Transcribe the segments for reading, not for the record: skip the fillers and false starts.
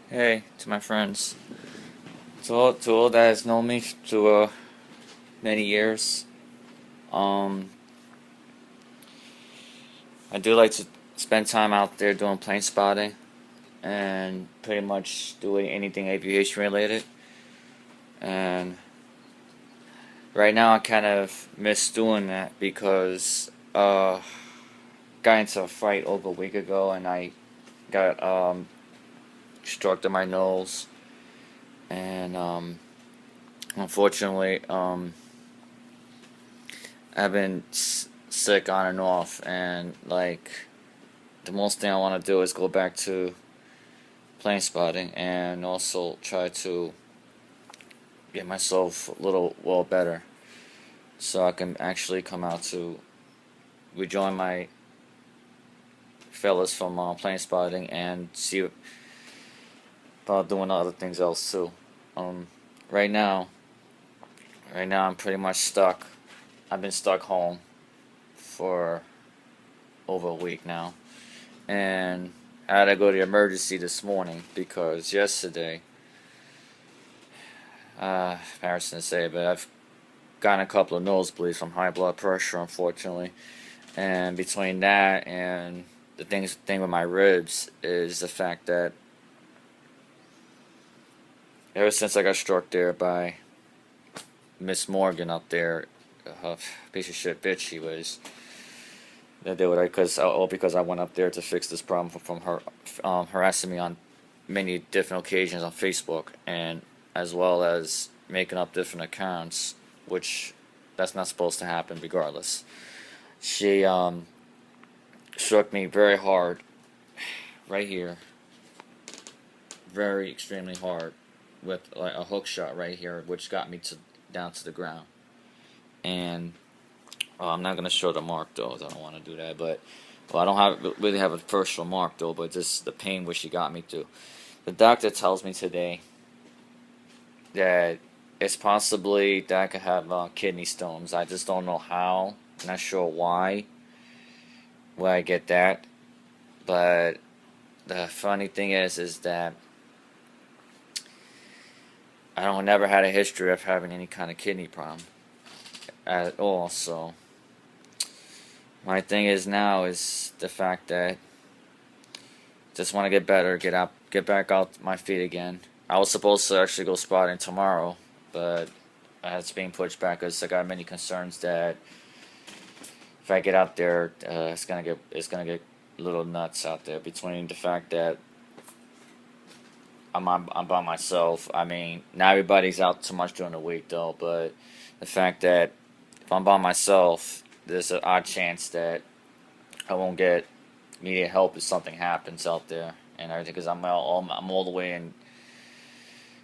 Hey, to my friends, to all that has known me to many years. Um, I do like to spend time out there doing plane spotting and pretty much doing anything aviation related. And right now, I kind of miss doing that because got into a fight over a week ago, and I got struck in my nose, and unfortunately, I've been sick on and off, and like the most thing I want to do is go back to plane spotting and also try to get myself a little well better so I can actually come out to rejoin my fellas from plane spotting and see about doing other things else too. Um, right now, right now I'm pretty much stuck. I've been stuck home for over a week now, and I had to go to the emergency this morning because yesterday, embarrassing to say, but I've gotten a couple of nosebleeds from high blood pressure, unfortunately. And between that and the thing with my ribs is the fact that ever since I got struck there by Miss Morgan up there, piece of shit bitch she was. They did what I because I went up there to fix this problem from her harassing me on many different occasions on Facebook, and as well as making up different accounts, which that's not supposed to happen regardless. She struck me very hard right here, very extremely hard with like a hook shot right here, which got me to down to the ground. And I'm not gonna show the mark though, I don't want to do that. But well, I don't really have a personal mark though, but just the pain where she got me to. The doctor tells me today that it's possibly that I could have kidney stones. I just don't know how. Not sure why. Where I get that, but the funny thing is that I don't never had a history of having any kind of kidney problem at all. So my thing is now is the fact that just want to get better, get back out my feet again. I was supposed to actually go spotting tomorrow, but it's being pushed back because I got many concerns that if I get out there, it's gonna get a little nuts out there between the fact that I'm by myself. I mean, not everybody's out too much during the week though, but the fact that if I'm by myself, there's an odd chance that I won't get immediate help if something happens out there and everything because I'm all the way in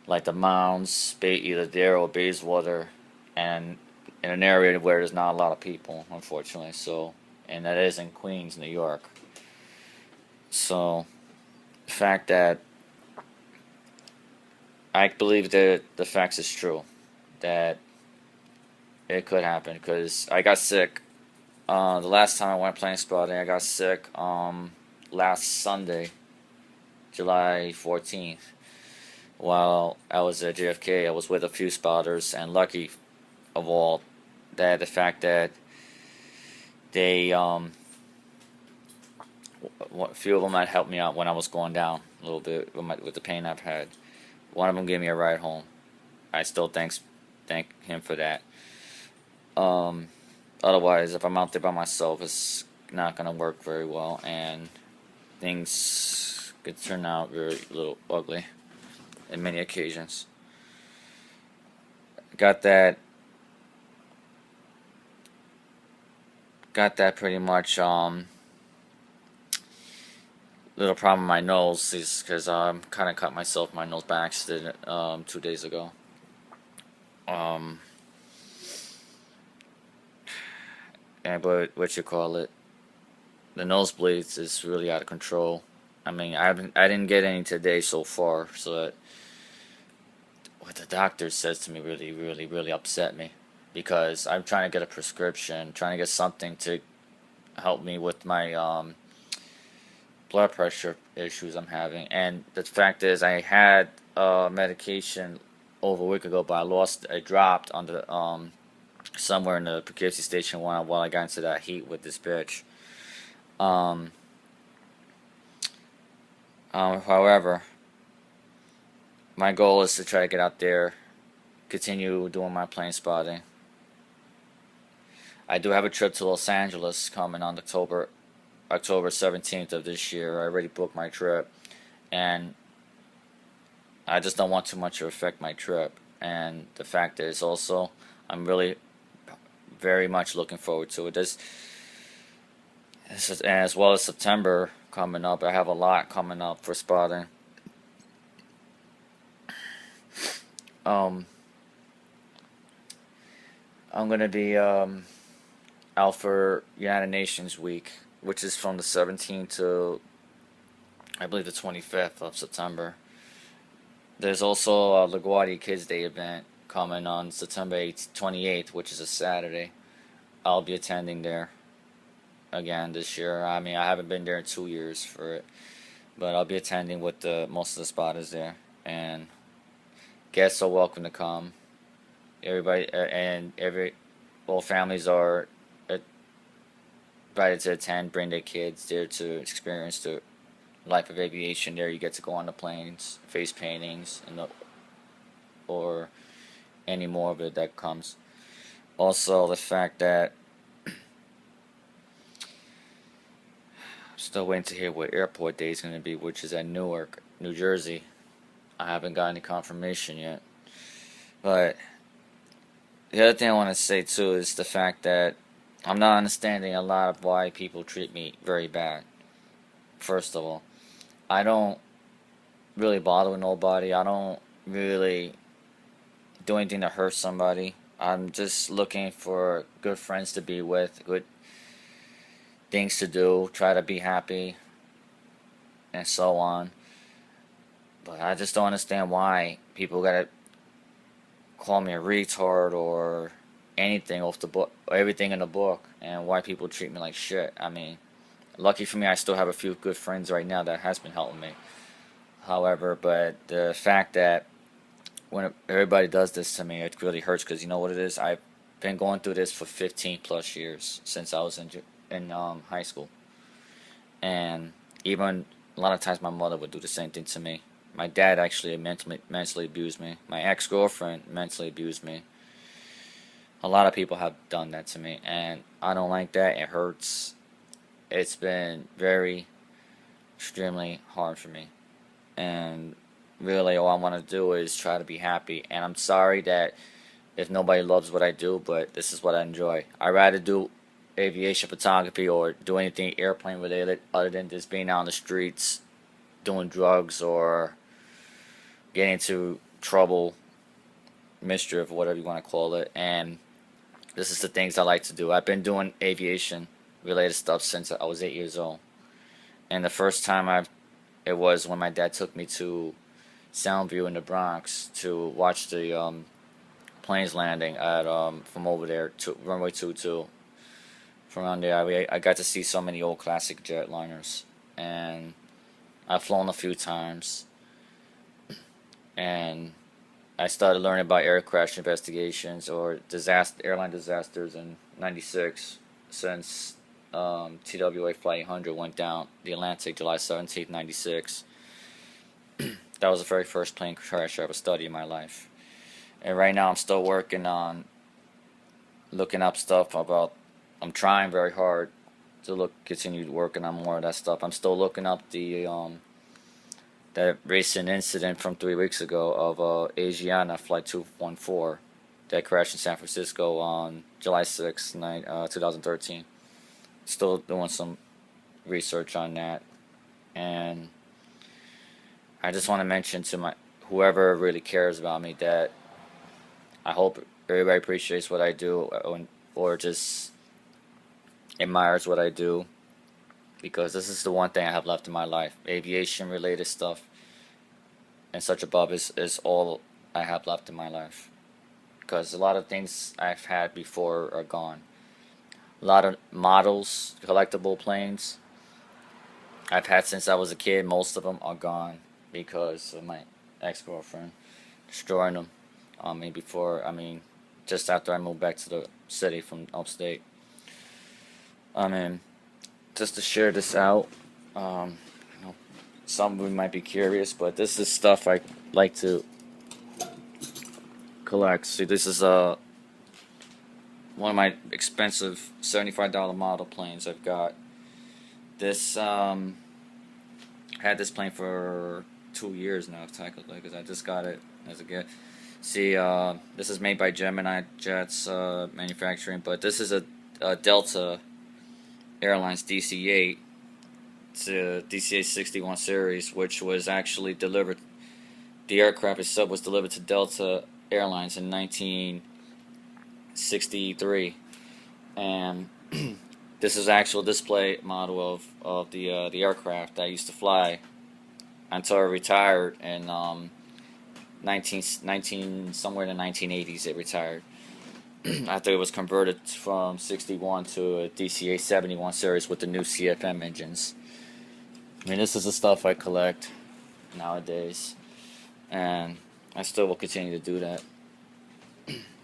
like the mounds, either there or Bayswater, and in an area where there's not a lot of people, unfortunately. So, and that is in Queens, New York. So, the fact that I believe that the facts is true, that it could happen because I got sick. The last time I went plane spotting, I got sick last Sunday, July 14th. While I was at JFK, I was with a few spotters, and lucky of all that the fact that they a few of them had helped me out when I was going down a little bit with the pain I've had. One of them gave me a ride home. I still thank him for that. Um, Otherwise, if I'm out there by myself, it's not gonna work very well, and things could turn out very little ugly in many occasions. Got that. Got that pretty much. Little problem with my nose is because kind of cut myself my nose by accident 2 days ago. Um, and but what you call it, the nosebleeds is really out of control. I mean, I didn't get any today so far, so that what the doctor says to me really upset me because I'm trying to get a prescription, trying to get something to help me with my blood pressure issues I'm having. And the fact is, I had medication over a week ago, but I dropped on the somewhere in the Poughkeepsie station while I got into that heat with this bitch. Um, however, my goal is to try to get out there, continue doing my plane spotting. I do have a trip to Los Angeles coming on October 17th of this year. I already booked my trip, and I just don't want too much to affect my trip. And the fact is also, I'm really very much looking forward to it. This is, and as well as September coming up, I have a lot coming up for spotting. Um, I'm gonna be out for United Nations Week, which is from the 17th to I believe the 25th of September. There's also a LaGuardia Kids Day event coming on September 28th, which is a Saturday. I'll be attending there again this year. I mean, I haven't been there in 2 years for it, but I'll be attending with most of the spotters there. And guests are welcome to come. Everybody and all families are invited to attend. Bring their kids there to experience the life of aviation. There, you get to go on the planes, face paintings, or any more of it that comes. Also, the fact that I'm still waiting to hear what airport day is going to be, which is at Newark, New Jersey. I haven't got any confirmation yet. But the other thing I want to say too is the fact that I'm not understanding a lot of why people treat me very bad. First of all, I don't really bother with nobody. I don't really do anything to hurt somebody. I'm just looking for good friends to be with, good things to do, try to be happy, and so on. But I just don't understand why people gotta call me a retard or anything off the book, or everything in the book, and why people treat me like shit. I mean, lucky for me, I still have a few good friends right now that has been helping me. However, but the fact that when everybody does this to me, it really hurts because you know what it is. I've been going through this for 15 plus years since I was in high school, and even a lot of times my mother would do the same thing to me. My dad actually mentally abused me. My ex-girlfriend mentally abused me. A lot of people have done that to me, and I don't like that. It hurts. It's been very, extremely hard for me, and really all I want to do is try to be happy. And I'm sorry that if nobody loves what I do, but this is what I enjoy. I'd rather do aviation photography or do anything airplane related other than just being out on the streets doing drugs or getting into trouble, mischief, whatever you want to call it. And this is the things I like to do. I've been doing aviation related stuff since I was 8 years old. And the first time it was when my dad took me to Soundview in the Bronx to watch the planes landing at from over there to runway 22. From around there, I got to see so many old classic jetliners, and I've flown a few times, and I started learning about air crash investigations or airline disasters in '96 since TWA Flight 100 went down the Atlantic July 17th, '96. That was the very first plane crash I ever studied in my life. And right now I'm still working on looking up stuff about. I'm trying very hard to continue working on more of that stuff. I'm still looking up that recent incident from 3 weeks ago of Asiana Flight 214 that crashed in San Francisco on July 6, 2013. Still doing some research on that, and I just want to mention to whoever really cares about me that I hope everybody appreciates what I do, or just admires what I do, because this is the one thing I have left in my life. Aviation related stuff and such above is all I have left in my life, because a lot of things I've had before are gone. A lot of models, collectible planes, I've had since I was a kid. Most of them are gone because of my ex-girlfriend destroying them. Just after I moved back to the city from upstate. I mean, just to share this out. Um, you know, some of you might be curious, but this is stuff I like to collect. See, this is one of my expensive $75 model planes I've got. This had this plane for 2 years now technically because I just got it as a gift. See, this is made by Gemini Jets manufacturing, but this is a Delta Airlines DC-8. It's a DC-8 61 series, which was actually delivered. The aircraft itself was delivered to Delta Airlines in 1963, and this is actual display model of the aircraft that I used to fly until I retired in 19 somewhere in the 1980s. It retired after it was converted from 61 to a DC-8 71 series with the new CFM engines. I mean, this is the stuff I collect nowadays, and I still will continue to do that.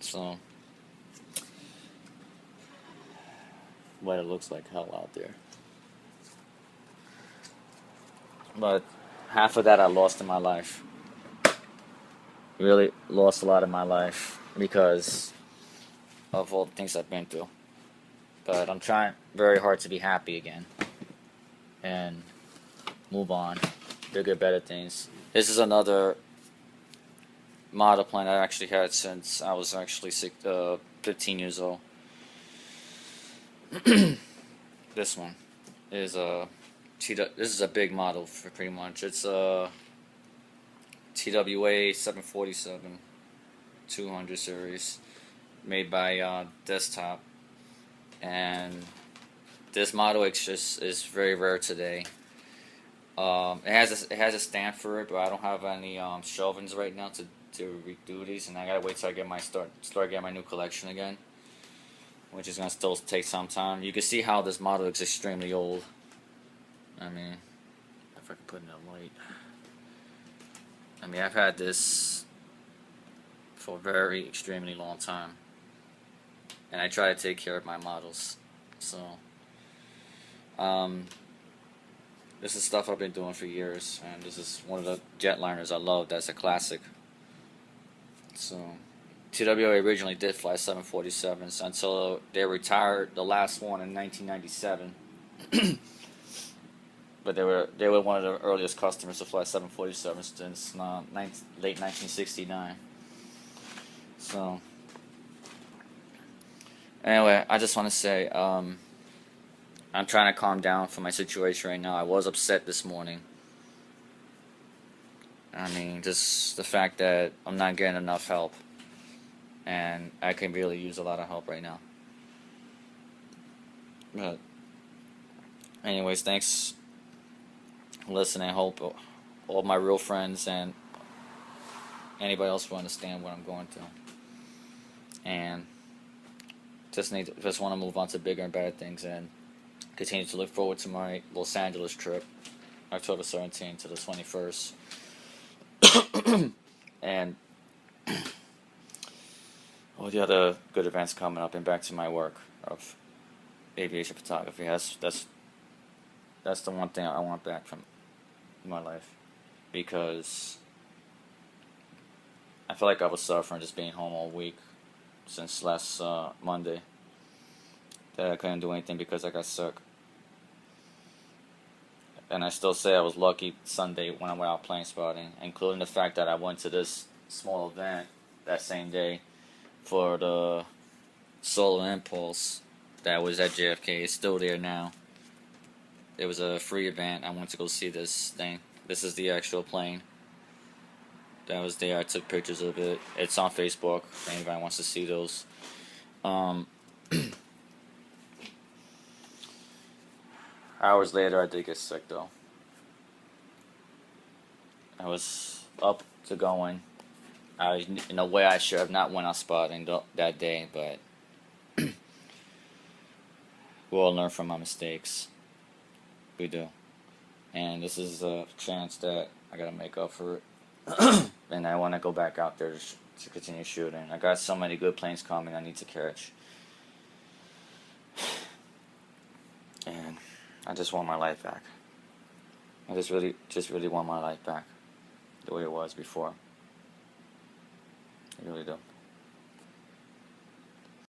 So, what it looks like hell out there. But half of that I lost in my life. Really lost a lot in my life because of all the things I've been through. But I'm trying very hard to be happy again and move on, bigger, better things. This is another model plane I actually had since I was actually 15 years old. This one is this is a big model for pretty much. It's a TWA 747 200 series made by Desktop, and this model is very rare today. It has a stand for it, but I don't have any shelvings right now to redo these, and I gotta wait till I get my start getting my new collection again, which is gonna still take some time. You can see how this model is extremely old. I mean, if I can put in a light. I mean, I've had this for a very extremely long time, and I try to take care of my models. So, this is stuff I've been doing for years, and this is one of the jetliners I love. That's a classic. So, TWA originally did fly 747s until they retired the last one in 1997. But they were one of the earliest customers to fly 747s since late 1969. So, anyway, I just want to say I'm trying to calm down for my situation right now. I was upset this morning. I mean, just the fact that I'm not getting enough help, and I can really use a lot of help right now. But anyways, thanks for listening. I hope all my real friends and anybody else will understand what I'm going through, and just want to move on to bigger and better things, and continue to look forward to my Los Angeles trip, October 17th to the 21st. And all the other good events coming up, and back to my work of aviation photography. That's the one thing I want back from my life, because I feel like I was suffering just being home all week since last Monday, that I couldn't do anything because I got sick. And I still say I was lucky Sunday when I went out plane spotting, including the fact that I went to this small event that same day for the Solar Impulse that was at JFK. It's still there now. It was a free event. I went to go see this thing. This is the actual plane that was there. I took pictures of it. It's on Facebook if anybody wants to see those. Hours later, I did get sick though. I was up to going. In a way, I should have not went out spotting that day, but we'll all learn from my mistakes. We do. and this is a chance that I gotta make up for it. And I want to go back out there to continue shooting. I got so many good planes coming I need to catch, and I just want my life back. I just really want my life back, the way it was before. I really do.